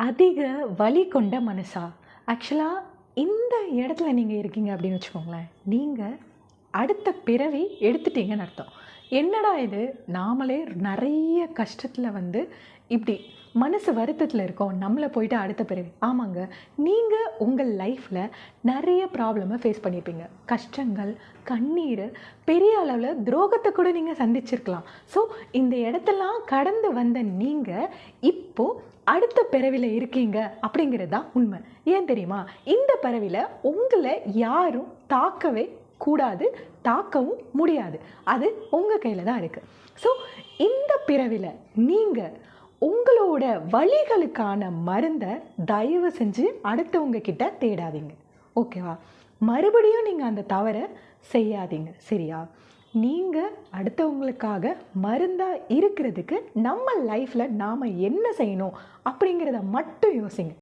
அதிக வலி கொண்ட மனசா? ஆக்சுவலாக இந்த இடத்துல நீங்கள் இருக்கீங்க அப்படின்னு வச்சுக்கோங்களேன். நீங்கள் அடுத்த பிறவி எடுத்துட்டீங்கன்னு அர்த்தம். என்னடா இது, நாமளே நிறைய கஷ்டத்தில் இப்படி மனசு வருத்தத்தில் இருக்கோம், நம்மளை போயிட்டு அடுத்த பிறவி. ஆமாங்க, நீங்கள் உங்கள் லைஃப்பில் நிறைய ப்ராப்ளமை ஃபேஸ் பண்ணியிருப்பீங்க. கஷ்டங்கள், கண்ணீர், பெரிய அளவில் துரோகத்தை கூட நீங்கள் சந்திச்சிருக்கலாம். ஸோ இந்த இடத்தெல்லாம் கடந்து வந்த நீங்கள் இப்போது அடுத்த பிறவியில் இருக்கீங்க அப்படிங்கிறது தான் உண்மை. ஏன் தெரியுமா? இந்த பிறவியில் உங்களை யாரும் தாக்கவே கூடாது, தாக்கவும் முடியாது. அது உங்கள் கையில் தான் இருக்குது. ஸோ இந்த பிறவியில் நீங்கள் உங்களோட வலிகளுக்கான மருந்தை தயவு செஞ்சு அடுத்தவங்க கிட்ட தேடாதீங்க. ஓகேவா? மறுபடியும் நீங்கள் அந்த தவறை செய்யாதீங்க. சரியா? நீங்கள் அடுத்தவங்களுக்காக மருந்தாக இருக்கிறதுக்கு நம்ம லைஃப்பில் நாம் என்ன செய்யணும் அப்படிங்கிறத மட்டும் யோசிங்க.